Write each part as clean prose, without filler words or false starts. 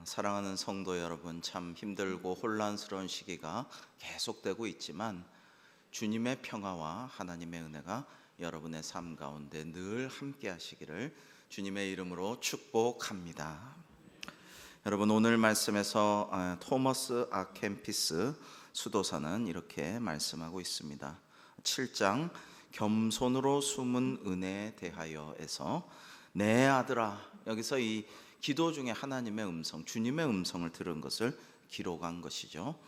사랑하는 성도 여러분, 참 힘들고 혼란스러운 시기가 계속되고 있지만 주님의 평화와 하나님의 은혜가 여러분의 삶 가운데 늘 함께 하시기를 주님의 이름으로 축복합니다. 여러분, 오늘 말씀에서 토머스 아 켐피스 수도사는 이렇게 말씀하고 있습니다. 7장 겸손으로 숨은 은혜에 대하여에서 내 아들아, 여기서 이 기도 중에 하나님의 음성, 주님의 음성을 들은 것을 기록한 것이죠.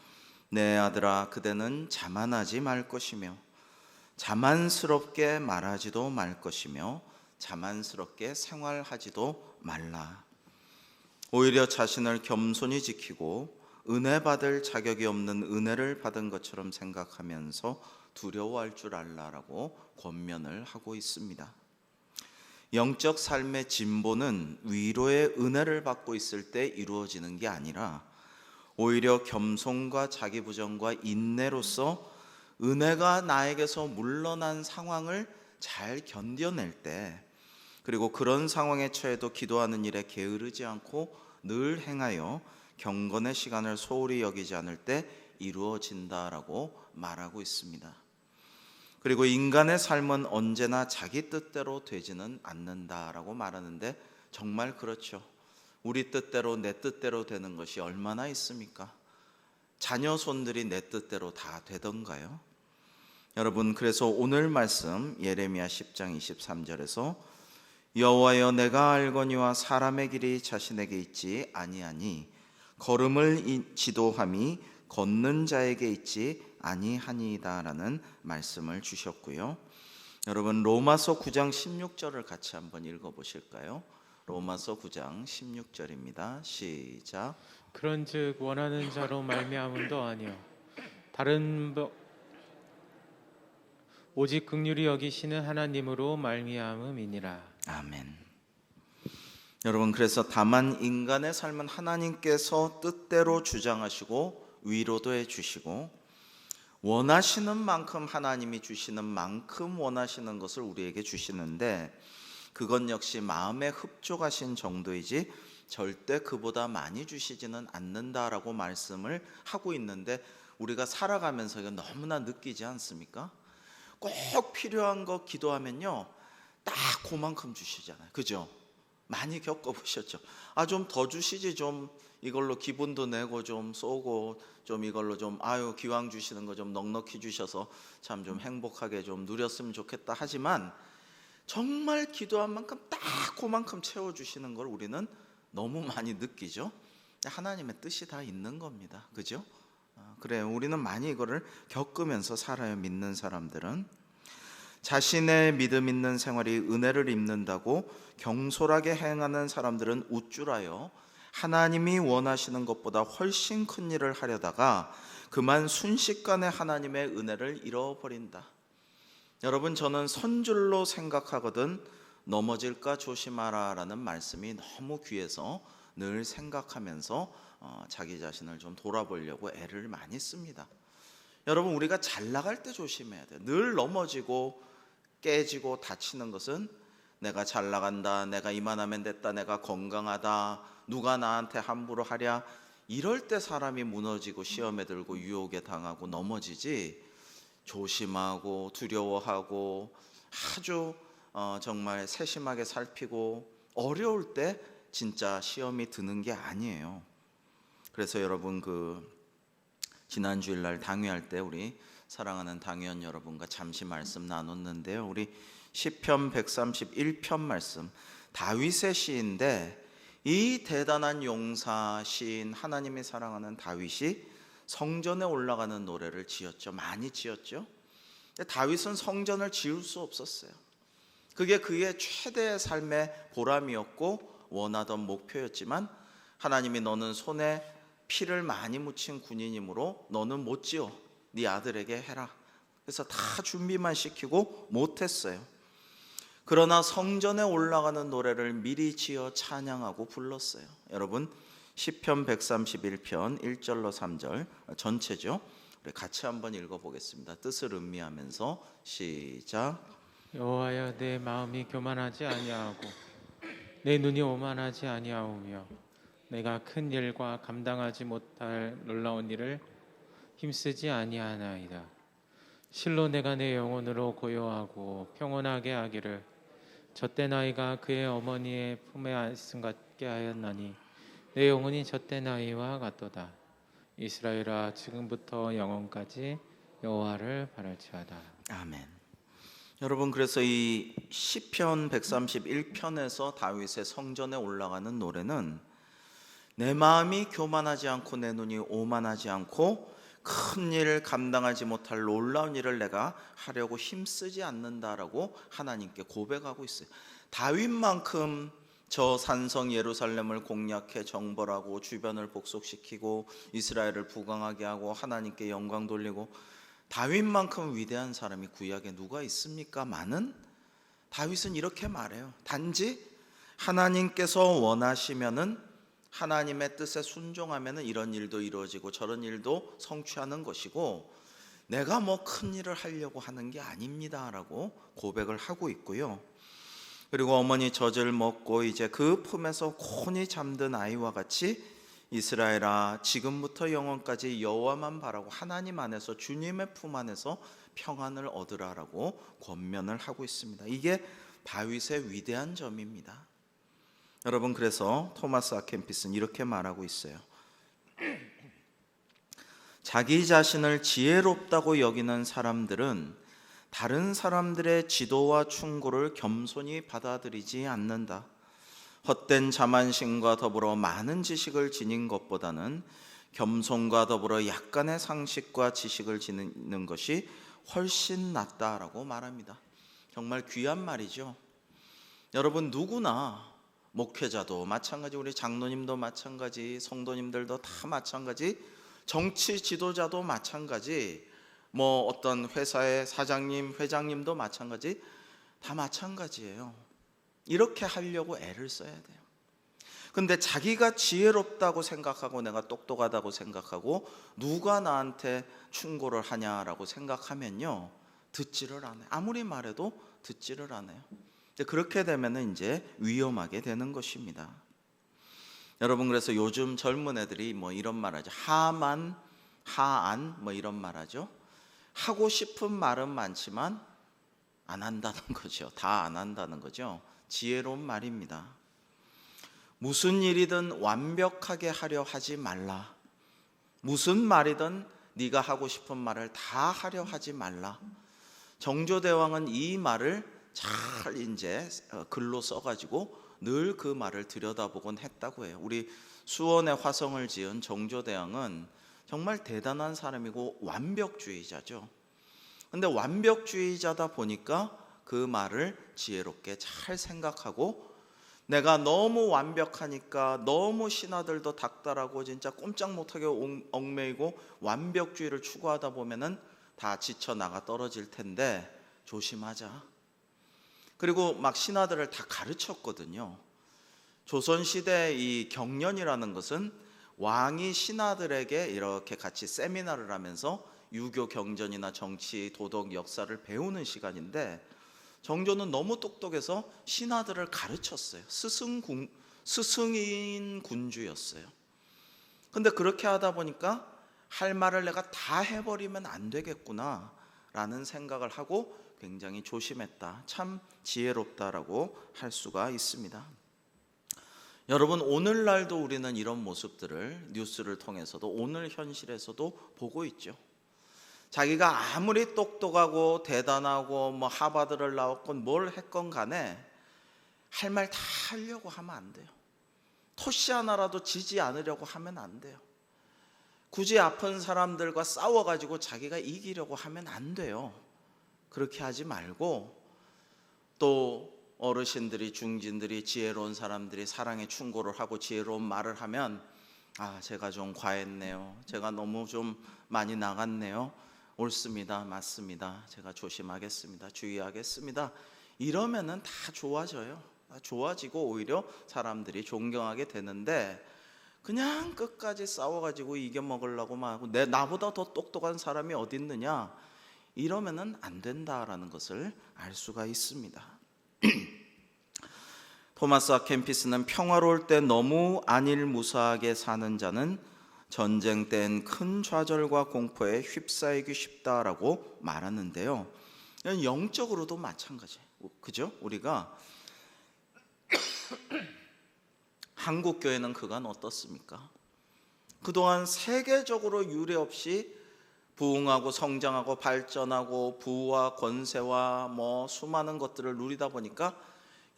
내 아들아, 그대는 자만하지 말 것이며 자만스럽게 말하지도 말 것이며 자만스럽게 생활하지도 말라. 오히려 자신을 겸손히 지키고 은혜 받을 자격이 없는 은혜를 받은 것처럼 생각하면서 두려워할 줄 알라라고 권면을 하고 있습니다. 영적 삶의 진보는 위로의 은혜를 받고 있을 때 이루어지는 게 아니라 오히려 겸손과 자기 부정과 인내로서 은혜가 나에게서 물러난 상황을 잘 견뎌낼 때, 그리고 그런 상황에 처해도 기도하는 일에 게으르지 않고 늘 행하여 경건의 시간을 소홀히 여기지 않을 때 이루어진다라고 말하고 있습니다. 그리고 인간의 삶은 언제나 자기 뜻대로 되지는 않는다라고 말하는데 정말 그렇죠. 우리 뜻대로 내 뜻대로 되는 것이 얼마나 있습니까? 자녀 손들이 내 뜻대로 다 되던가요? 여러분, 그래서 오늘 말씀 예레미야 10장 23절에서 여호와여, 내가 알거니와 사람의 길이 자신에게 있지 아니하니 걸음을 지도함이 걷는 자에게 있지 아니하니이다라는 말씀을 주셨고요. 여러분, 로마서 9장 16절을 같이 한번 읽어보실까요? 로마서 9장 16절입니다. 시작. 그런즉 원하는 자로 말미암음도 아니요 다른 오직 긍휼히 여기시는 하나님으로 말미암음이니라. 아멘. 여러분, 그래서 다만 인간의 삶은 하나님께서 뜻대로 주장하시고 위로도 해주시고 원하시는 만큼 하나님이 주시는 만큼 원하시는 것을 우리에게 주시는데 그건 역시 마음에 흡족하신 정도이지 절대 그보다 많이 주시지는 않는다라고 말씀을 하고 있는데 우리가 살아가면서 이거 너무나 느끼지 않습니까? 꼭 필요한 거 기도하면요 딱 그만큼 주시잖아요. 그죠? 많이 겪어보셨죠? 좀 더 주시지, 좀 이걸로 기분도 내고 좀 쏘고 좀 이걸로 좀 기왕 주시는 거 좀 넉넉히 주셔서 참 좀 행복하게 좀 누렸으면 좋겠다 하지만 정말 기도한 만큼 딱 그만큼 채워주시는 걸 우리는 너무 많이 느끼죠. 하나님의 뜻이 다 있는 겁니다. 그죠? 그래, 우리는 많이 이거를 겪으면서 살아요. 믿는 사람들은 자신의 믿음 있는 생활이 은혜를 입는다고 경솔하게 행하는 사람들은 우쭐하여 하나님이 원하시는 것보다 훨씬 큰 일을 하려다가 그만 순식간에 하나님의 은혜를 잃어버린다. 여러분, 저는 선줄로 생각하거든 넘어질까 조심하라 라는 말씀이 너무 귀해서 늘 생각하면서 자기 자신을 좀 돌아보려고 애를 많이 씁니다. 여러분, 우리가 잘 나갈 때 조심해야 돼요. 늘 넘어지고 깨지고 다치는 것은 내가 잘 나간다, 내가 이만하면 됐다, 내가 건강하다, 누가 나한테 함부로 하랴, 이럴 때 사람이 무너지고 시험에 들고 유혹에 당하고 넘어지지, 조심하고 두려워하고 아주 정말 세심하게 살피고 어려울 때 진짜 시험이 드는 게 아니에요. 그래서 여러분, 지난 주일날 당회할 때 우리 사랑하는 당회원 여러분과 잠시 말씀 나눴는데요. 우리 시편 131편 말씀, 다윗의 시인데 이 대단한 용사 시인, 하나님이 사랑하는 다윗이 성전에 올라가는 노래를 지었죠. 많이 지었죠. 근데 다윗은 성전을 지을 수 없었어요. 그게 그의 최대의 삶의 보람이었고 원하던 목표였지만 하나님이 너는 손에 피를 많이 묻힌 군인이므로 너는 못 지어, 네 아들에게 해라. 그래서 다 준비만 시키고 못했어요. 그러나 성전에 올라가는 노래를 미리 지어 찬양하고 불렀어요. 여러분, 시편 131편 1절로 3절 전체죠. 우리 같이 한번 읽어보겠습니다. 뜻을 음미하면서 시작. 여호와여, 내 마음이 교만하지 아니하고 내 눈이 오만하지 아니하오며 내가 큰 일과 감당하지 못할 놀라운 일을 힘쓰지 아니하나이다. 실로 내가 내 영혼으로 고요하고 평온하게 하기를 젖된 아이가 그의 어머니의 품에 안씀 같게 하였나니 내 영혼이 젖된 아이와 같도다. 이스라엘아, 지금부터 영원까지 여호와를 바랄지어다. 아멘. 여러분, 그래서 이 시편 131편에서 다윗의 성전에 올라가는 노래는 내 마음이 교만하지 않고 내 눈이 오만하지 않고 큰 일을 감당하지 못할 놀라운 일을 내가 하려고 힘쓰지 않는다라고 하나님께 고백하고 있어요. 다윗만큼 저 산성 예루살렘을 공략해 정벌하고 주변을 복속시키고 이스라엘을 부강하게 하고 하나님께 영광 돌리고, 다윗만큼 위대한 사람이 구약에 누가 있습니까? 많은? 다윗은 이렇게 말해요. 단지 하나님께서 원하시면은, 하나님의 뜻에 순종하면은 이런 일도 이루어지고 저런 일도 성취하는 것이고, 내가 뭐 큰 일을 하려고 하는 게 아닙니다라고 고백을 하고 있고요. 그리고 어머니 젖을 먹고 이제 그 품에서 곤히 잠든 아이와 같이 이스라엘아, 지금부터 영원까지 여호와만 바라고 하나님 안에서, 주님의 품 안에서 평안을 얻으라라고 권면을 하고 있습니다. 이게 다윗의 위대한 점입니다. 여러분, 그래서 토마스 아켄피스는 이렇게 말하고 있어요. 자기 자신을 지혜롭다고 여기는 사람들은 다른 사람들의 지도와 충고를 겸손히 받아들이지 않는다. 헛된 자만심과 더불어 많은 지식을 지닌 것보다는 겸손과 더불어 약간의 상식과 지식을 지니는 것이 훨씬 낫다라고 말합니다. 정말 귀한 말이죠. 여러분, 누구나, 목회자도 마찬가지, 우리 장로님도 마찬가지, 성도님들도 다 마찬가지, 정치 지도자도 마찬가지, 뭐 어떤 회사의 사장님, 회장님도 마찬가지, 다 마찬가지예요. 이렇게 하려고 애를 써야 돼요. 근데 자기가 지혜롭다고 생각하고 내가 똑똑하다고 생각하고 누가 나한테 충고를 하냐라고 생각하면요, 듣지를 않아요. 아무리 말해도 듣지를 않아요. 그렇게 되면 이제 위험하게 되는 것입니다. 여러분, 그래서 요즘 젊은 애들이 뭐 이런 말하죠. 하만, 하안 뭐 이런 말하죠. 하고 싶은 말은 많지만 안 한다는 거죠. 다 안 한다는 거죠. 지혜로운 말입니다. 무슨 일이든 완벽하게 하려 하지 말라. 무슨 말이든 네가 하고 싶은 말을 다 하려 하지 말라. 정조대왕은 이 말을 잘 이제 글로 써가지고 늘 그 말을 들여다보곤 했다고 해요. 우리 수원에 화성을 지은 정조대왕은 정말 대단한 사람이고 완벽주의자죠. 근데 완벽주의자다 보니까 그 말을 지혜롭게 잘 생각하고, 내가 너무 완벽하니까 너무 신하들도 닥달하고 진짜 꼼짝 못하게 얽매이고 완벽주의를 추구하다 보면은 다 지쳐나가 떨어질 텐데 조심하자. 그리고 막 신하들을 다 가르쳤거든요. 조선시대 이 경연이라는 것은 왕이 신하들에게 이렇게 같이 세미나를 하면서 유교 경전이나 정치, 도덕, 역사를 배우는 시간인데, 정조는 너무 똑똑해서 신하들을 가르쳤어요. 스승인 군주였어요. 근데 그렇게 하다 보니까 할 말을 내가 다 해버리면 안 되겠구나 라는 생각을 하고 굉장히 조심했다. 참 지혜롭다라고 할 수가 있습니다. 여러분, 오늘날도 우리는 이런 모습들을 뉴스를 통해서도, 오늘 현실에서도 보고 있죠. 자기가 아무리 똑똑하고 대단하고 뭐 하버드를 나왔건 뭘 했건 간에 할 말 다 하려고 하면 안 돼요. 토시 하나라도 지지 않으려고 하면 안 돼요. 굳이 아픈 사람들과 싸워가지고 자기가 이기려고 하면 안 돼요. 그렇게 하지 말고, 또 어르신들이, 중진들이, 지혜로운 사람들이 사랑의 충고를 하고 지혜로운 말을 하면, 아, 제가 좀 과했네요. 제가 너무 좀 많이 나갔네요. 옳습니다. 맞습니다. 제가 조심하겠습니다. 주의하겠습니다. 이러면은 다 좋아져요. 다 좋아지고 오히려 사람들이 존경하게 되는데, 그냥 끝까지 싸워가지고 이겨먹으려고만 하고 나보다 더 똑똑한 사람이 어디 있느냐, 이러면은 안 된다라는 것을 알 수가 있습니다. 토마스 아 캠피스는 평화로울 때 너무 안일무사하게 사는 자는 전쟁 땐 큰 좌절과 공포에 휩싸이기 쉽다라고 말하는데요. 영적으로도 마찬가지. 그죠? 우리가 한국 교회는 그간 어떻습니까? 그동안 세계적으로 유례 없이 부흥하고 성장하고 발전하고 부와 권세와 수많은 것들을 누리다 보니까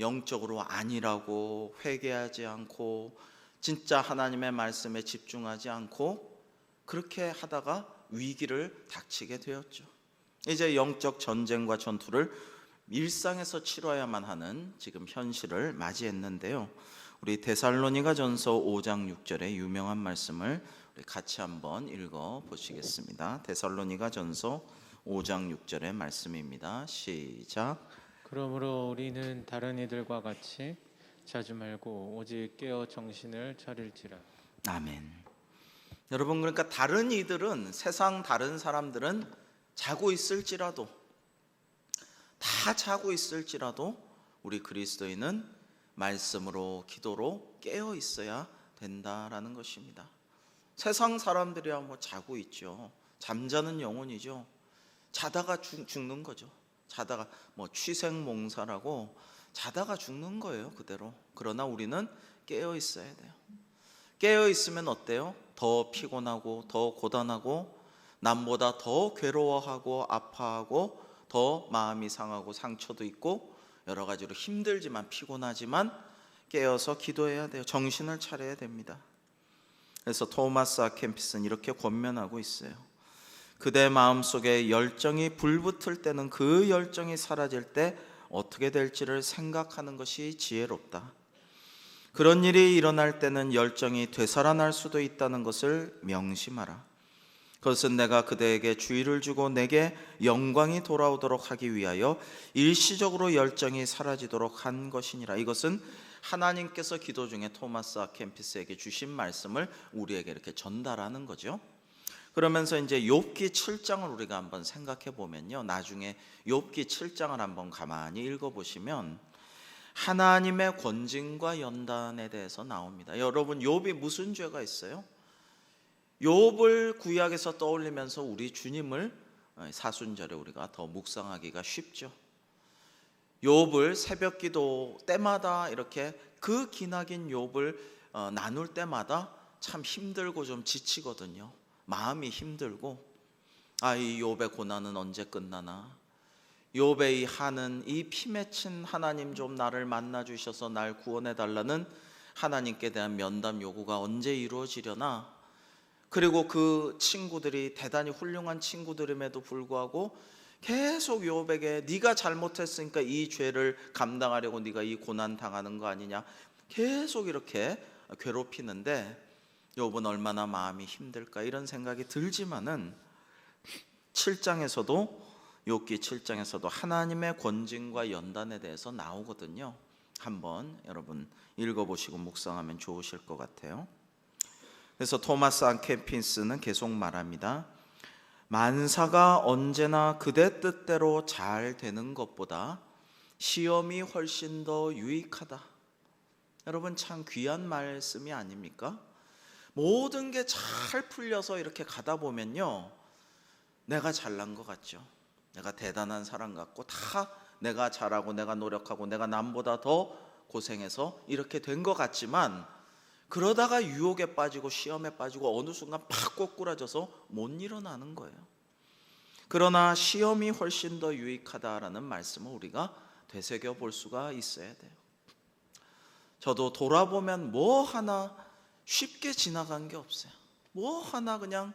영적으로 안일하고 회개하지 않고 진짜 하나님의 말씀에 집중하지 않고 그렇게 하다가 위기를 닥치게 되었죠. 이제 영적 전쟁과 전투를 일상에서 치러야만 하는 지금 현실을 맞이했는데요. 우리 데살로니가전서 5장 6절의 유명한 말씀을 우리 같이 한번 읽어 보시겠습니다. 데살로니가전서 5장 6절의 말씀입니다. 시작. 그러므로 우리는 다른 이들과 같이 자주 말고 오직 깨어 정신을 차릴지라. 아멘. 여러분, 그러니까 다른 이들은, 세상 다른 사람들은 자고 있을지라도, 다 자고 있을지라도 우리 그리스도인은 말씀으로, 기도로 깨어 있어야 된다라는 것입니다. 세상 사람들이야 자고 있죠. 잠자는 영혼이죠. 자다가 죽는 거죠. 자다가 취생몽사라고 자다가 죽는 거예요, 그대로. 그러나 우리는 깨어 있어야 돼요. 깨어 있으면 어때요? 더 피곤하고 더 고단하고 남보다 더 괴로워하고 아파하고 더 마음이 상하고 상처도 있고 여러 가지로 힘들지만, 피곤하지만 깨어서 기도해야 돼요. 정신을 차려야 됩니다. 그래서 토마스 아 캠피스는 이렇게 권면하고 있어요. 그대 마음속에 열정이 불붙을 때는 그 열정이 사라질 때 어떻게 될지를 생각하는 것이 지혜롭다. 그런 일이 일어날 때는 열정이 되살아날 수도 있다는 것을 명심하라. 그것은 내가 그대에게 주의를 주고 내게 영광이 돌아오도록 하기 위하여 일시적으로 열정이 사라지도록 한 것이니라. 이것은 하나님께서 기도 중에 토마스 아 캠피스에게 주신 말씀을 우리에게 이렇게 전달하는 거죠. 그러면서 이제 욥기 7장을 우리가 한번 생각해 보면요, 나중에 욥기 7장을 한번 가만히 읽어 보시면 하나님의 권징과 연단에 대해서 나옵니다. 여러분, 욥이 무슨 죄가 있어요? 욥을 구약에서 떠올리면서 우리 주님을 사순절에 우리가 더 묵상하기가 쉽죠. 욥을 새벽기도 때마다 이렇게 그 기나긴 욥을 나눌 때마다 참 힘들고 좀 지치거든요. 마음이 힘들고, 이 욥의 고난은 언제 끝나나, 욥의 이 한은, 이 피맺힌 하나님 좀 나를 만나 주셔서 날 구원해 달라는 하나님께 대한 면담 요구가 언제 이루어지려나. 그리고 그 친구들이 대단히 훌륭한 친구들임에도 불구하고 계속 욥에게 네가 잘못했으니까 이 죄를 감당하려고 네가 이 고난 당하는 거 아니냐, 계속 이렇게 괴롭히는데 욥은 얼마나 마음이 힘들까, 이런 생각이 들지만은 7장에서도, 욥기 7장에서도 하나님의 권징과 연단에 대해서 나오거든요. 한번 여러분 읽어보시고 묵상하면 좋으실 것 같아요. 그래서 토마스 아 캠피스는 계속 말합니다. 만사가 언제나 그대 뜻대로 잘 되는 것보다 시험이 훨씬 더 유익하다. 여러분, 참 귀한 말씀이 아닙니까? 모든 게 잘 풀려서 이렇게 가다 보면요, 내가 잘난 것 같죠. 내가 대단한 사람 같고, 다 내가 잘하고 내가 노력하고 내가 남보다 더 고생해서 이렇게 된 것 같지만, 그러다가 유혹에 빠지고 시험에 빠지고 어느 순간 팍 꼬꾸라져서 못 일어나는 거예요. 그러나 시험이 훨씬 더 유익하다라는 말씀을 우리가 되새겨 볼 수가 있어야 돼요. 저도 돌아보면 뭐 하나 쉽게 지나간 게 없어요. 뭐 하나 그냥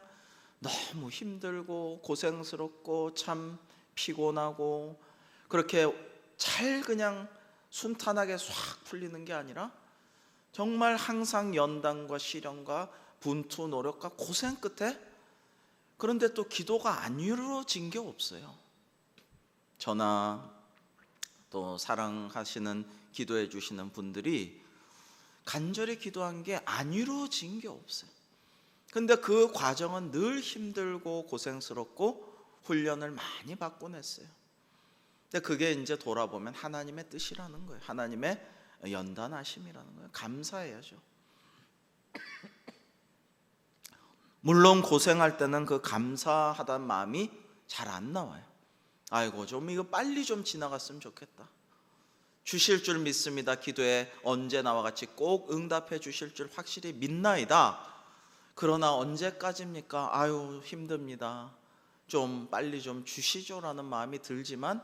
너무 힘들고 고생스럽고 참 피곤하고 그렇게 잘 그냥 순탄하게 싹 풀리는 게 아니라 정말 항상 연단과 시련과 분투, 노력과 고생 끝에, 그런데 또 기도가 안 이루어진 게 없어요. 저나 또 사랑하시는, 기도해 주시는 분들이 간절히 기도한 게 안 이루어진 게 없어요. 근데 그 과정은 늘 힘들고 고생스럽고 훈련을 많이 받곤 했어요. 근데 그게 이제 돌아보면 하나님의 뜻이라는 거예요. 하나님의 연단하심이라는 거예요. 감사해야죠. 물론 고생할 때는 그 감사하다는 마음이 잘 안 나와요. 아이고 좀 이거 빨리 좀 지나갔으면 좋겠다. 주실 줄 믿습니다. 기도에 언제나와 같이 꼭 응답해 주실 줄 확실히 믿나이다. 그러나 언제까지입니까? 아유 힘듭니다. 좀 빨리 좀 주시죠라는 마음이 들지만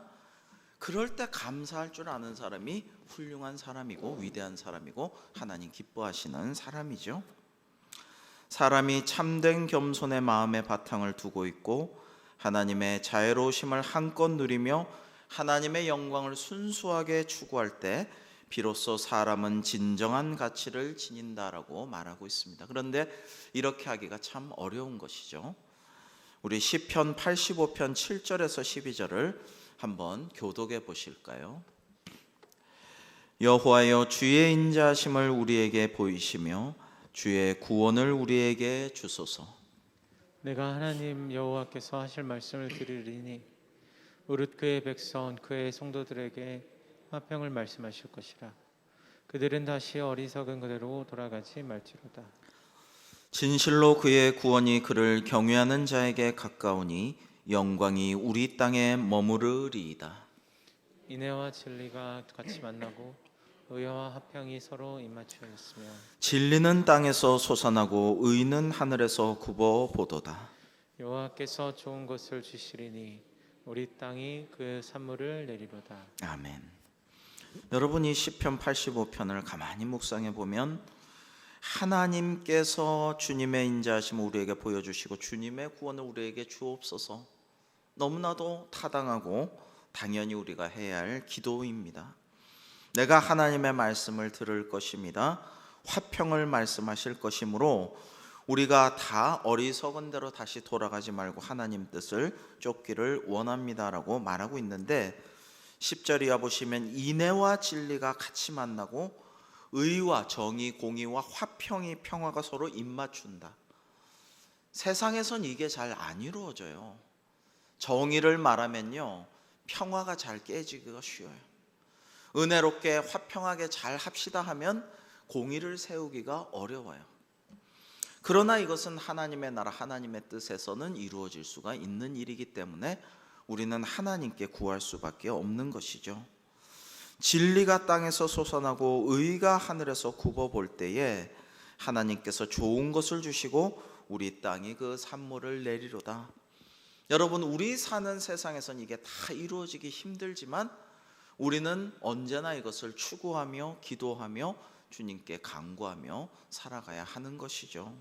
그럴 때 감사할 줄 아는 사람이 훌륭한 사람이고 위대한 사람이고 하나님 기뻐하시는 사람이죠. 사람이 참된 겸손의 마음의 바탕을 두고 있고 하나님의 자애로우심을 한껏 누리며 하나님의 영광을 순수하게 추구할 때 비로소 사람은 진정한 가치를 지닌다라고 말하고 있습니다. 그런데 이렇게 하기가 참 어려운 것이죠. 우리 시편 85편 7절에서 12절을 한번 교독해 보실까요? 여호와여 주의 인자하심을 우리에게 보이시며 주의 구원을 우리에게 주소서. 내가 하나님 여호와께서 하실 말씀을 들으리니 무릇 그의 백성 그의 성도들에게 화평을 말씀하실 것이라. 그들은 다시 어리석은 그대로 돌아가지 말지로다. 진실로 그의 구원이 그를 경외하는 자에게 가까우니 영광이 우리 땅에 머무르리이다. 인애와 진리가 같이 만나고 의와 화평이 서로 입맞추어 있으며 진리는 땅에서 솟아나고 의는 하늘에서 굽어 보도다. 여호와께서 좋은 것을 주시리니 우리 땅이 그 산물을 내리로다. 아멘. 여러분 이 시편 85편을 가만히 묵상해 보면 하나님께서 주님의 인자하심을 우리에게 보여주시고 주님의 구원을 우리에게 주옵소서. 너무나도 타당하고 당연히 우리가 해야 할 기도입니다. 내가 하나님의 말씀을 들을 것입니다. 화평을 말씀하실 것이므로 우리가 다 어리석은 대로 다시 돌아가지 말고 하나님 뜻을 쫓기를 원합니다라고 말하고 있는데 10절 이하 보시면 인애와 진리가 같이 만나고 의와 정의, 공의와 화평이 평화가 서로 입맞춘다. 세상에선 이게 잘 안 이루어져요. 정의를 말하면요 평화가 잘 깨지기가 쉬워요. 은혜롭게 화평하게 잘 합시다 하면 공의를 세우기가 어려워요. 그러나 이것은 하나님의 나라 하나님의 뜻에서는 이루어질 수가 있는 일이기 때문에 우리는 하나님께 구할 수밖에 없는 것이죠. 진리가 땅에서 솟아나고 의가 하늘에서 굽어볼 때에 하나님께서 좋은 것을 주시고 우리 땅이 그 산물을 내리로다. 여러분 우리 사는 세상에선 이게 다 이루어지기 힘들지만 우리는 언제나 이것을 추구하며 기도하며 주님께 간구하며 살아가야 하는 것이죠.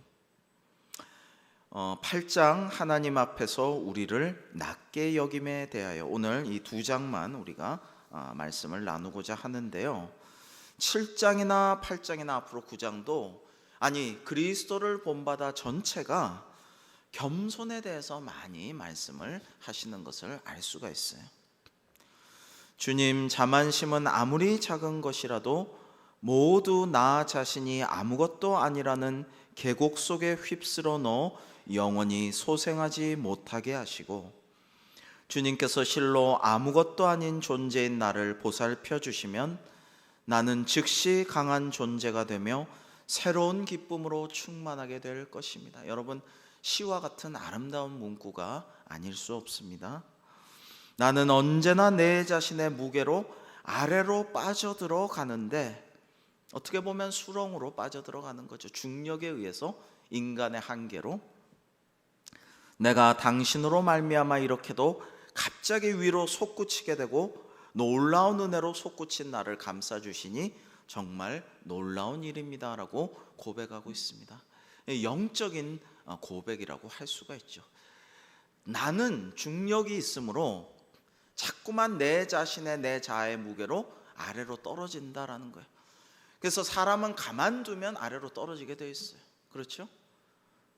8장 하나님 앞에서 우리를 낮게 여김에 대하여 오늘 이 두 장만 우리가 말씀을 나누고자 하는데요. 7장이나 8장이나 앞으로 9장도 아니 그리스도를 본받아 전체가 겸손에 대해서 많이 말씀을 하시는 것을 알 수가 있어요. 주님 자만심은 아무리 작은 것이라도 모두 나 자신이 아무것도 아니라는 계곡 속에 휩쓸어 넣어 영원히 소생하지 못하게 하시고 주님께서 실로 아무것도 아닌 존재인 나를 보살펴 주시면 나는 즉시 강한 존재가 되며 새로운 기쁨으로 충만하게 될 것입니다. 여러분 시와 같은 아름다운 문구가 아닐 수 없습니다. 나는 언제나 내 자신의 무게로 아래로 빠져들어 가는데 어떻게 보면 수렁으로 빠져들어가는 거죠. 중력에 의해서 인간의 한계로 내가 당신으로 말미암아 이렇게도 갑자기 위로 솟구치게 되고 놀라운 은혜로 솟구친 나를 감싸주시니 정말 놀라운 일입니다라고 고백하고 있습니다. 영적인 고백이라고 할 수가 있죠. 나는 중력이 있으므로 자꾸만 내 자신의 내 자아의 무게로 아래로 떨어진다라는 거예요. 그래서 사람은 가만두면 아래로 떨어지게 되어 있어요. 그렇죠?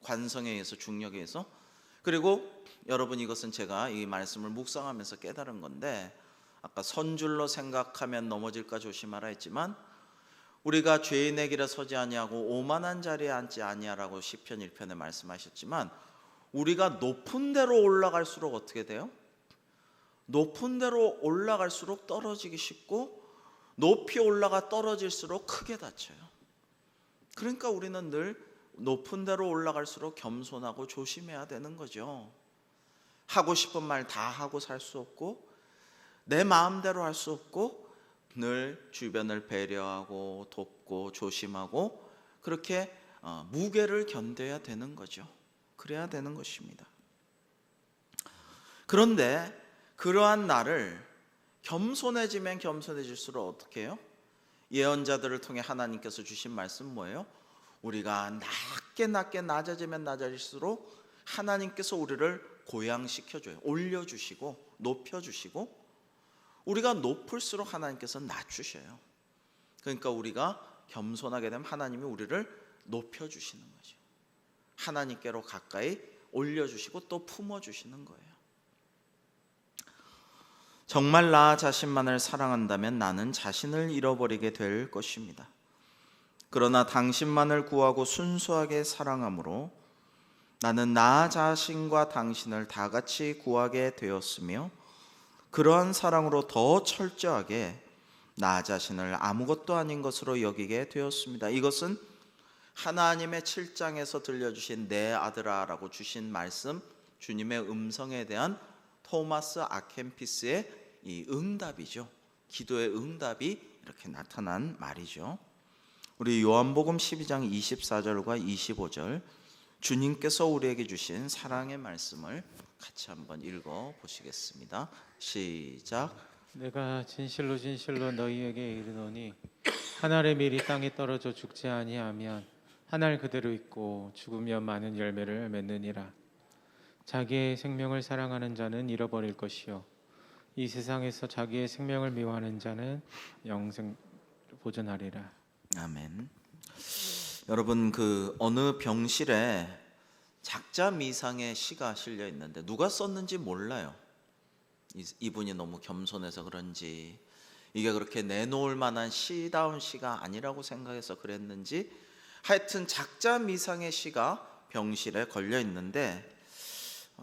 관성에 의해서 중력에 의해서. 그리고 여러분 이것은 제가 이 말씀을 묵상하면서 깨달은 건데 아까 선줄로 생각하면 넘어질까 조심하라 했지만 우리가 죄인의 길에 서지 아니하고 오만한 자리에 앉지 아니하라고 시편 1편에 말씀하셨지만 우리가 높은 데로 올라갈수록 어떻게 돼요? 높은 데로 올라갈수록 떨어지기 쉽고 높이 올라가 떨어질수록 크게 다쳐요. 그러니까 우리는 늘 높은 데로 올라갈수록 겸손하고 조심해야 되는 거죠. 하고 싶은 말 다 하고 살 수 없고 내 마음대로 할 수 없고 늘 주변을 배려하고 돕고 조심하고 그렇게 무게를 견뎌야 되는 거죠. 그래야 되는 것입니다. 그런데 그러한 나를 겸손해지면 겸손해질수록 어떻게 해요? 예언자들을 통해 하나님께서 주신 말씀 뭐예요? 우리가 낮게 낮아지면 낮아질수록 하나님께서 우리를 고양시켜줘요. 올려주시고 높여주시고 우리가 높을수록 하나님께서 낮추셔요. 그러니까 우리가 겸손하게 되면 하나님이 우리를 높여주시는 거죠. 하나님께로 가까이 올려주시고 또 품어주시는 거예요. 정말 나 자신만을 사랑한다면 나는 자신을 잃어버리게 될 것입니다. 그러나 당신만을 구하고 순수하게 사랑함으로 나는 나 자신과 당신을 다 같이 구하게 되었으며 그러한 사랑으로 더 철저하게 나 자신을 아무것도 아닌 것으로 여기게 되었습니다. 이것은 하나님의 7장에서 들려주신 내 아들아라고 주신 말씀, 주님의 음성에 대한 토마스 아켄피스의 이 응답이죠. 기도의 응답이 이렇게 나타난 말이죠. 우리 요한복음 12장 24절과 25절 주님께서 우리에게 주신 사랑의 말씀을 같이 한번 읽어 보시겠습니다. 시작. 내가 진실로 진실로 너희에게 이르노니 한 알의 밀이 땅에 떨어져 죽지 아니하면 한 알 그대로 있고 죽으면 많은 열매를 맺느니라. 자기의 생명을 사랑하는 자는 잃어버릴 것이요 이 세상에서 자기의 생명을 미워하는 자는 영생 보존하리라. 아멘. 여러분 그 어느 병실에 작자미상의 시가 실려 있는데 누가 썼는지 몰라요. 이분이 너무 겸손해서 그런지 이게 그렇게 내놓을 만한 시다운 시가 아니라고 생각해서 그랬는지 하여튼 작자미상의 시가 병실에 걸려 있는데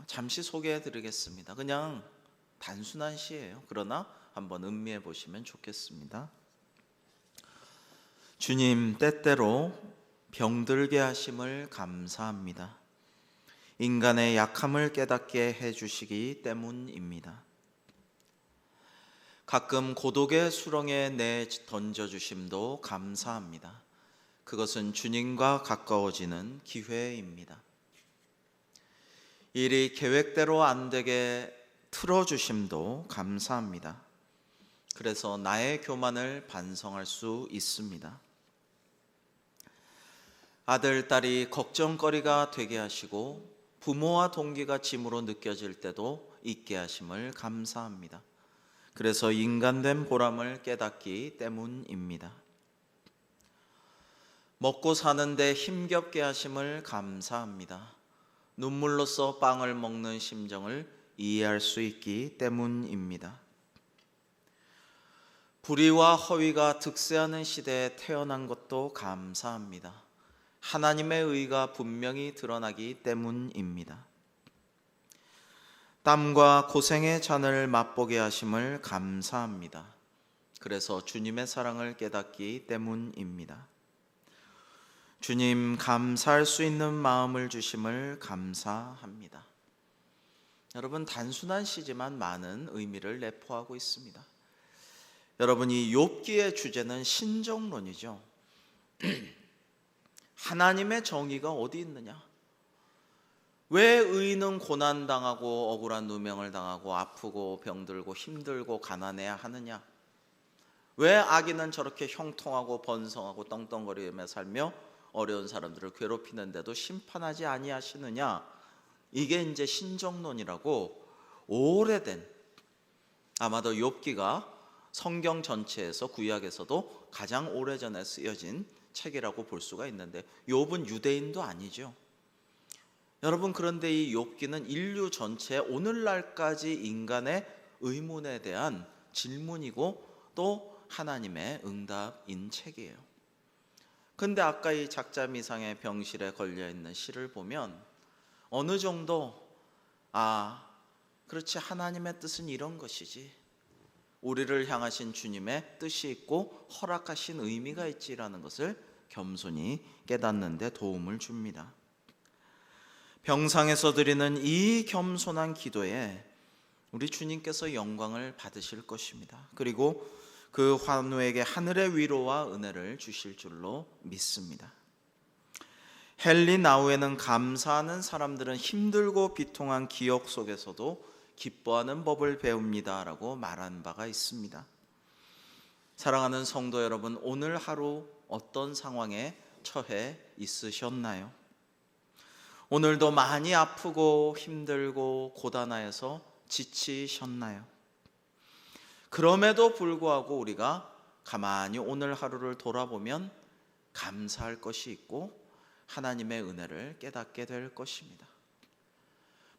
잠시 소개해 드리겠습니다. 그냥 단순한 시예요. 그러나 한번 음미해 보시면 좋겠습니다. 주님 때때로 병들게 하심을 감사합니다. 인간의 약함을 깨닫게 해주시기 때문입니다. 가끔 고독의 수렁에 내 던져주심도 감사합니다. 그것은 주님과 가까워지는 기회입니다. 일이 계획대로 안 되게 틀어주심도 감사합니다. 그래서 나의 교만을 반성할 수 있습니다. 아들, 딸이 걱정거리가 되게 하시고 부모와 동기가 짐으로 느껴질 때도 있게 하심을 감사합니다. 그래서 인간된 보람을 깨닫기 때문입니다. 먹고 사는데 힘겹게 하심을 감사합니다. 눈물로써 빵을 먹는 심정을 이해할 수 있기 때문입니다. 불의와 허위가 득세하는 시대에 태어난 것도 감사합니다. 하나님의 의가 분명히 드러나기 때문입니다. 땀과 고생의 잔을 맛보게 하심을 감사합니다. 그래서 주님의 사랑을 깨닫기 때문입니다. 주님 감사할 수 있는 마음을 주심을 감사합니다. 여러분 단순한 시지만 많은 의미를 내포하고 있습니다. 여러분 이 욥기의 주제는 신정론이죠. 하나님의 정의가 어디 있느냐? 왜 의인은 고난당하고 억울한 누명을 당하고 아프고 병들고 힘들고 가난해야 하느냐? 왜 악인은 저렇게 형통하고 번성하고 떵떵거리며 살며 어려운 사람들을 괴롭히는데도 심판하지 아니하시느냐? 이게 이제 신정론이라고 오래된 아마도 욥기가 성경 전체에서 구약에서도 가장 오래전에 쓰여진 책이라고 볼 수가 있는데 욥은 유대인도 아니죠. 여러분 그런데 이 욥기는 인류 전체 오늘날까지 인간의 의문에 대한 질문이고 또 하나님의 응답인 책이에요. 근데 아까 이 작자미상의 병실에 걸려있는 시를 보면 어느 정도 그렇지 하나님의 뜻은 이런 것이지 우리를 향하신 주님의 뜻이 있고 허락하신 의미가 있지라는 것을 겸손히 깨닫는 데 도움을 줍니다. 병상에서 드리는 이 겸손한 기도에 우리 주님께서 영광을 받으실 것입니다. 그리고 그 환우에게 하늘의 위로와 은혜를 주실 줄로 믿습니다. 헨리 나우에는 감사하는 사람들은 힘들고 비통한 기억 속에서도 기뻐하는 법을 배웁니다 라고 말한 바가 있습니다. 사랑하는 성도 여러분, 오늘 하루 어떤 상황에 처해 있으셨나요? 오늘도 많이 아프고 힘들고 고단하여서 지치셨나요? 그럼에도 불구하고 우리가 가만히 오늘 하루를 돌아보면 감사할 것이 있고 하나님의 은혜를 깨닫게 될 것입니다.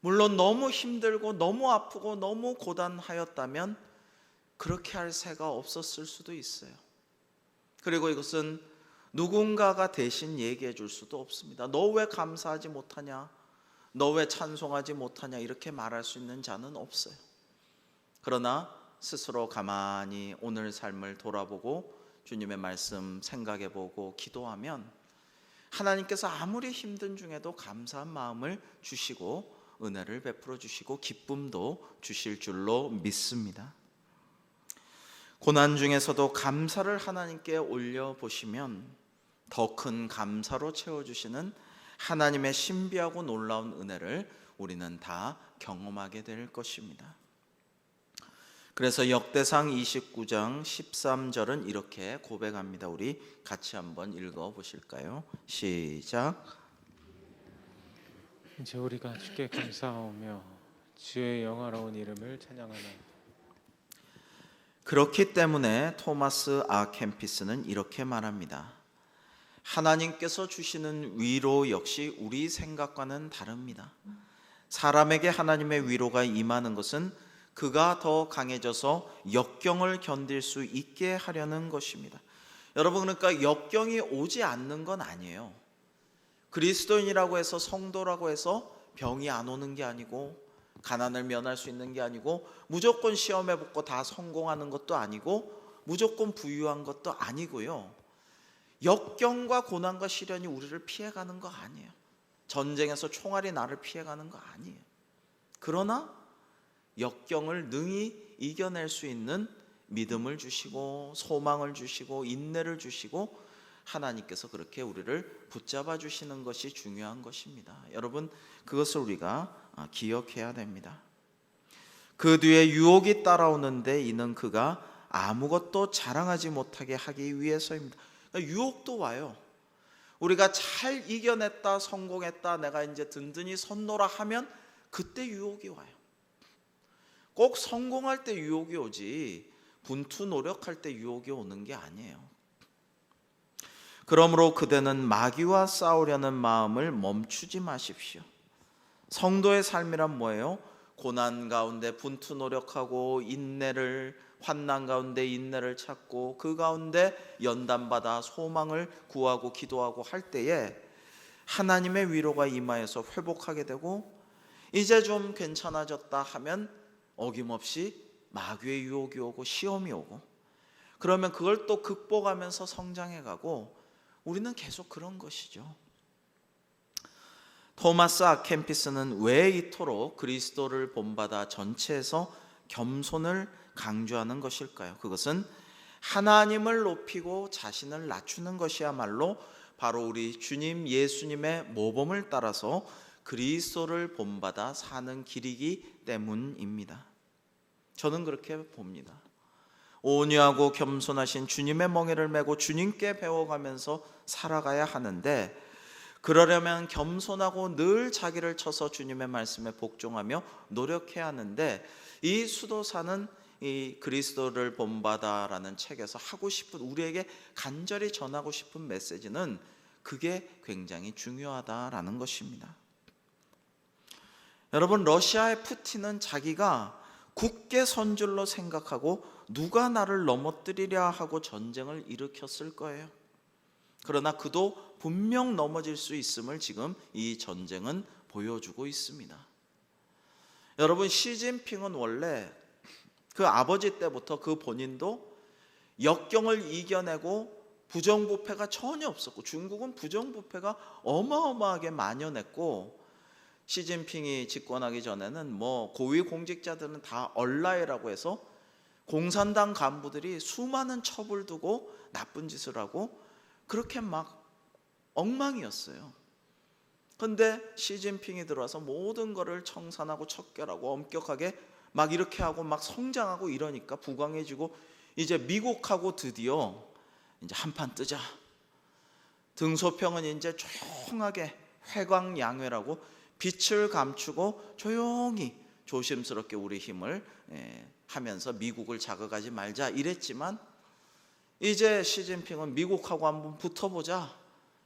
물론 너무 힘들고 너무 아프고 너무 고단하였다면 그렇게 할 새가 없었을 수도 있어요. 그리고 이것은 누군가가 대신 얘기해 줄 수도 없습니다. 너 왜 감사하지 못하냐? 너 왜 찬송하지 못하냐? 이렇게 말할 수 있는 자는 없어요. 그러나 스스로 가만히 오늘 삶을 돌아보고 주님의 말씀 생각해 보고 기도하면 하나님께서 아무리 힘든 중에도 감사한 마음을 주시고 은혜를 베풀어 주시고 기쁨도 주실 줄로 믿습니다. 고난 중에서도 감사를 하나님께 올려보시면 더 큰 감사로 채워주시는 하나님의 신비하고 놀라운 은혜를 우리는 다 경험하게 될 것입니다. 그래서 역대상 29장 13절은 이렇게 고백합니다. 우리 같이 한번 읽어보실까요? 시작. 이제 우리가 주께 감사하오며 주의 영화로운 이름을 찬양하나. 그렇기 때문에 토마스 아 캠피스는 이렇게 말합니다. 하나님께서 주시는 위로 역시 우리 생각과는 다릅니다. 사람에게 하나님의 위로가 임하는 것은 그가 더 강해져서 역경을 견딜 수 있게 하려는 것입니다. 여러분, 그러니까 역경이 오지 않는 건 아니에요. 그리스도인이라고 해서 성도라고 해서 병이 안 오는 게 아니고 가난을 면할 수 있는 게 아니고 무조건 시험에 붙고 다 성공하는 것도 아니고 무조건 부유한 것도 아니고요. 역경과 고난과 시련이 우리를 피해가는 거 아니에요. 전쟁에서 총알이 나를 피해가는 거 아니에요. 그러나 역경을 능히 이겨낼 수 있는 믿음을 주시고 소망을 주시고 인내를 주시고 하나님께서 그렇게 우리를 붙잡아 주시는 것이 중요한 것입니다. 여러분, 그것을 우리가 기억해야 됩니다. 그 뒤에 유혹이 따라오는데 이는 그가 아무것도 자랑하지 못하게 하기 위해서입니다. 그러니까 유혹도 와요. 우리가 잘 이겨냈다, 성공했다, 내가 이제 든든히 섰노라 하면 그때 유혹이 와요. 꼭 성공할 때 유혹이 오지 분투 노력할 때 유혹이 오는 게 아니에요. 그러므로 그대는 마귀와 싸우려는 마음을 멈추지 마십시오. 성도의 삶이란 뭐예요? 고난 가운데 분투 노력하고 환난 가운데 인내를 찾고 그 가운데 연단받아 소망을 구하고 기도하고 할 때에 하나님의 위로가 임하여서 회복하게 되고 이제 좀 괜찮아졌다 하면 어김없이 마귀의 유혹이 오고 시험이 오고 그러면 그걸 또 극복하면서 성장해가고 우리는 계속 그런 것이죠. 토마스 아 캠피스는 왜 이토록 그리스도를 본받아 전체에서 겸손을 강조하는 것일까요? 그것은 하나님을 높이고 자신을 낮추는 것이야말로 바로 우리 주님 예수님의 모범을 따라서 그리스도를 본받아 사는 길이기 때문입니다. 저는 그렇게 봅니다. 온유하고 겸손하신 주님의 멍에를 메고 주님께 배워가면서 살아가야 하는데 그러려면 겸손하고 늘 자기를 쳐서 주님의 말씀에 복종하며 노력해야 하는데 이 수도사는 이 그리스도를 본받아라는 책에서 하고 싶은 우리에게 간절히 전하고 싶은 메시지는 그게 굉장히 중요하다라는 것입니다. 여러분, 러시아의 푸틴은 자기가 굳게 선 줄로 생각하고 누가 나를 넘어뜨리랴 하고 전쟁을 일으켰을 거예요. 그러나 그도 분명 넘어질 수 있음을 지금 이 전쟁은 보여주고 있습니다. 여러분, 시진핑은 원래 그 아버지 때부터 그 본인도 역경을 이겨내고 부정부패가 전혀 없었고, 중국은 부정부패가 어마어마하게 만연했고, 시진핑이 집권하기 전에는 뭐 고위 공직자들은 다 얼라이라고 해서 공산당 간부들이 수많은 첩을 두고 나쁜 짓을 하고 그렇게 막 엉망이었어요. 근데 시진핑이 들어와서 모든 거를 청산하고 척결하고 엄격하게 막 이렇게 하고 막 성장하고 이러니까 부강해지고, 이제 미국하고 드디어 이제 한판 뜨자. 등소평은 이제 조용하게 회광양회라고 빛을 감추고 조용히 조심스럽게 우리 힘을 하면서 미국을 자극하지 말자 이랬지만, 이제 시진핑은 미국하고 한번 붙어보자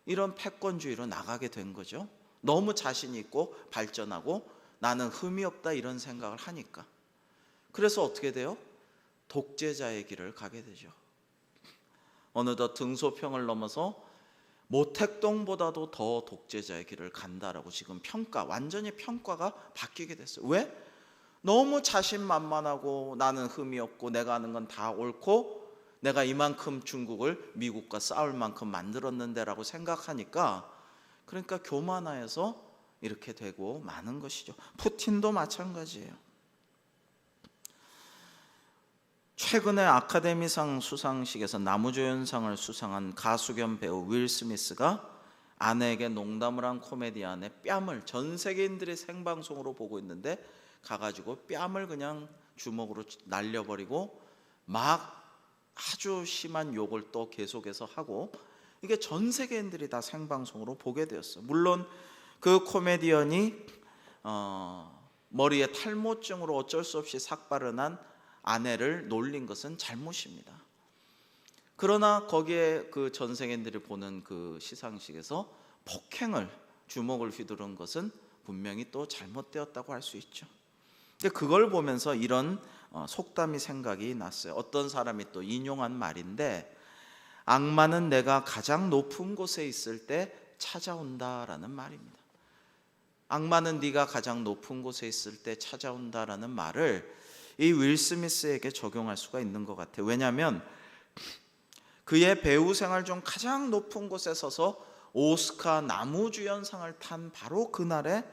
이런 패권주의로 나가게 된 거죠. 너무 자신 있고 발전하고 나는 흠이 없다 이런 생각을 하니까. 그래서 어떻게 돼요? 독재자의 길을 가게 되죠. 어느덧 등소평을 넘어서 모택동보다도 더 독재자의 길을 간다라고 지금 완전히 평가가 바뀌게 됐어요. 왜? 너무 자신만만하고 나는 흠이 없고 내가 하는 건 다 옳고 내가 이만큼 중국을 미국과 싸울 만큼 만들었는데 라고 생각하니까, 그러니까 교만하여서 이렇게 되고 마는 것이죠. 푸틴도 마찬가지예요. 최근에 아카데미상 수상식에서 나무조연상을 수상한 가수 겸 배우 윌 스미스가 아내에게 농담을 한 코미디언의 뺨을 전 세계인들이 생방송으로 보고 있는데 가가지고 뺨을 그냥 주먹으로 날려버리고 막 아주 심한 욕을 또 계속해서 하고, 이게 전 세계인들이 다 생방송으로 보게 되었어요. 물론 그 코미디언이 머리에 탈모증으로 어쩔 수 없이 삭발을 한 아내를 놀린 것은 잘못입니다. 그러나 거기에 그 전 세계인들이 보는 그 시상식에서 폭행을 주먹을 휘두른 것은 분명히 또 잘못되었다고 할 수 있죠. 근데 그걸 보면서 이런 속담이 생각이 났어요. 어떤 사람이 또 인용한 말인데, 악마는 내가 가장 높은 곳에 있을 때 찾아온다라는 말입니다. 악마는 네가 가장 높은 곳에 있을 때 찾아온다라는 말을 이 윌 스미스에게 적용할 수가 있는 것 같아요. 왜냐하면 그의 배우 생활 중 가장 높은 곳에 서서 오스카 나무주연상을 탄 바로 그날에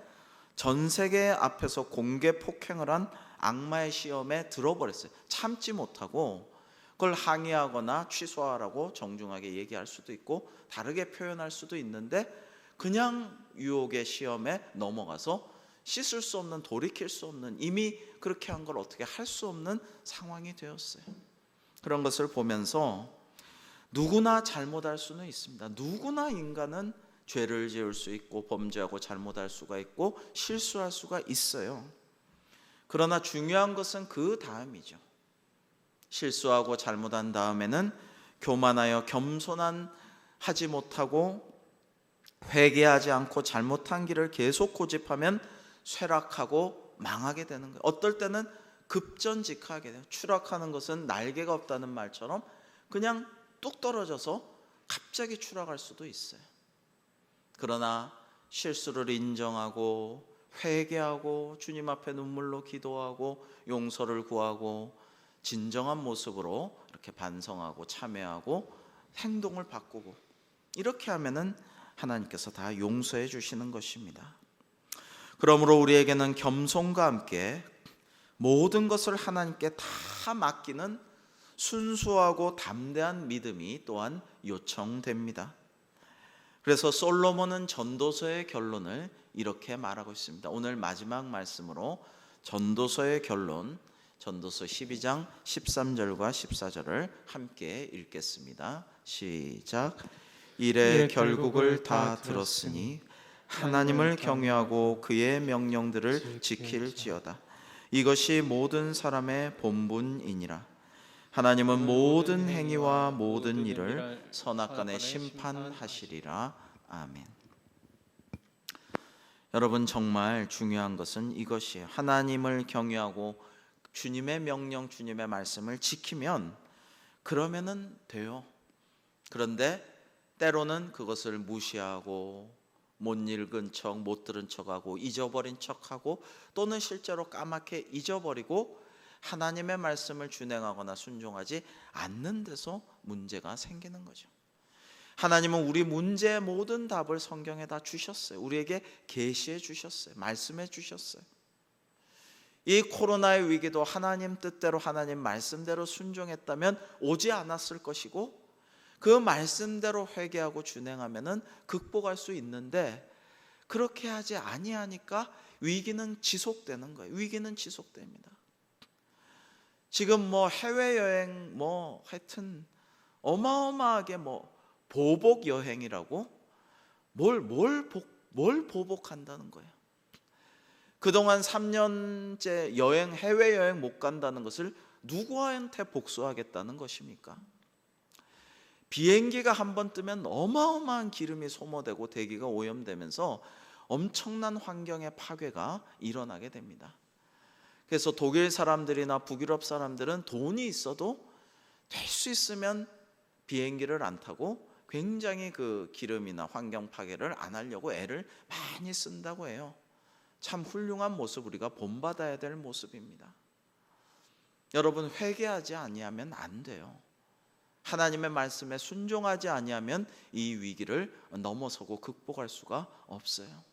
전 세계 앞에서 공개 폭행을 한 악마의 시험에 들어버렸어요. 참지 못하고 그걸 항의하거나 취소하라고 정중하게 얘기할 수도 있고 다르게 표현할 수도 있는데, 그냥 유혹의 시험에 넘어가서 씻을 수 없는, 돌이킬 수 없는, 이미 그렇게 한 걸 어떻게 할 수 없는 상황이 되었어요. 그런 것을 보면서 누구나 잘못할 수는 있습니다. 누구나 인간은 죄를 지을 수 있고 범죄하고 잘못할 수가 있고 실수할 수가 있어요. 그러나 중요한 것은 그 다음이죠. 실수하고 잘못한 다음에는 교만하여 겸손하지 못하고 회개하지 않고 잘못한 길을 계속 고집하면 쇠락하고 망하게 되는 거예요. 어떨 때는 급전직하게 돼요. 추락하는 것은 날개가 없다는 말처럼 그냥 뚝 떨어져서 갑자기 추락할 수도 있어요. 그러나 실수를 인정하고 회개하고 주님 앞에 눈물로 기도하고 용서를 구하고 진정한 모습으로 이렇게 반성하고 참회하고 행동을 바꾸고, 이렇게 하면은 하나님께서 다 용서해 주시는 것입니다. 그러므로 우리에게는 겸손과 함께 모든 것을 하나님께 다 맡기는 순수하고 담대한 믿음이 또한 요청됩니다. 그래서 솔로몬은 전도서의 결론을 이렇게 말하고 있습니다. 오늘 마지막 말씀으로 전도서의 결론, 전도서 12장 13절과 14절을 함께 읽겠습니다. 시작. 이래 결국을 다 들었으니 하나님을 경외하고 그의 명령들을 지킬지어다. 이것이 모든 사람의 본분이니라. 하나님은 모든 행위와 모든 일을 선악간에 심판하시리라. 아멘. 여러분, 정말 중요한 것은 이것이에요. 하나님을 경외하고 주님의 명령, 주님의 말씀을 지키면 그러면은 돼요. 그런데 때로는 그것을 무시하고 못 읽은 척, 못 들은 척하고 잊어버린 척하고 또는 실제로 까맣게 잊어버리고 하나님의 말씀을 준행하거나 순종하지 않는 데서 문제가 생기는 거죠. 하나님은 우리 문제의 모든 답을 성경에 다 주셨어요. 우리에게 계시해 주셨어요. 말씀해 주셨어요. 이 코로나의 위기도 하나님 뜻대로 하나님 말씀대로 순종했다면 오지 않았을 것이고, 그 말씀대로 회개하고 준행하면은 극복할 수 있는데, 그렇게 하지 아니하니까 위기는 지속되는 거예요. 위기는 지속됩니다. 지금 해외여행 하여튼 어마어마하게 보복 여행이라고 뭘 보복한다는 거예요. 그동안 3년째 해외여행 못 간다는 것을 누구한테 복수하겠다는 것입니까? 비행기가 한번 뜨면 어마어마한 기름이 소모되고 대기가 오염되면서 엄청난 환경의 파괴가 일어나게 됩니다. 그래서 독일 사람들이나 북유럽 사람들은 돈이 있어도 될 수 있으면 비행기를 안 타고 굉장히 그 기름이나 환경 파괴를 안 하려고 애를 많이 쓴다고 해요. 참 훌륭한 모습, 우리가 본받아야 될 모습입니다. 여러분, 회개하지 아니하면 안 돼요. 하나님의 말씀에 순종하지 아니하면 이 위기를 넘어서고 극복할 수가 없어요.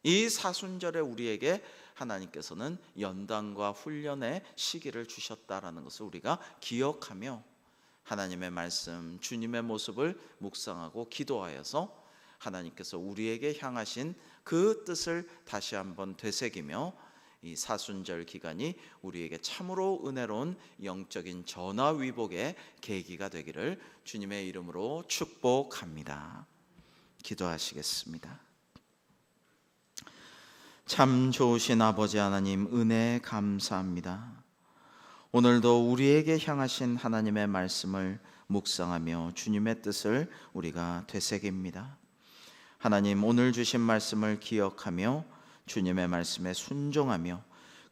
이 사순절에 우리에게 하나님께서는 연단과 훈련의 시기를 주셨다라는 것을 우리가 기억하며 하나님의 말씀, 주님의 모습을 묵상하고 기도하여서 하나님께서 우리에게 향하신 그 뜻을 다시 한번 되새기며 이 사순절 기간이 우리에게 참으로 은혜로운 영적인 전화위복의 계기가 되기를 주님의 이름으로 축복합니다. 기도하시겠습니다. 참 좋으신 아버지 하나님, 은혜 감사합니다. 오늘도 우리에게 향하신 하나님의 말씀을 묵상하며 주님의 뜻을 우리가 되새깁니다. 하나님, 오늘 주신 말씀을 기억하며 주님의 말씀에 순종하며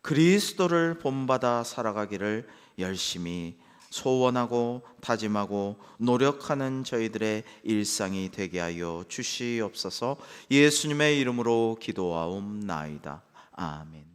그리스도를 본받아 살아가기를 열심히 소원하고 다짐하고 노력하는 저희들의 일상이 되게 하여 주시옵소서. 예수님의 이름으로 기도하옵나이다. 아멘.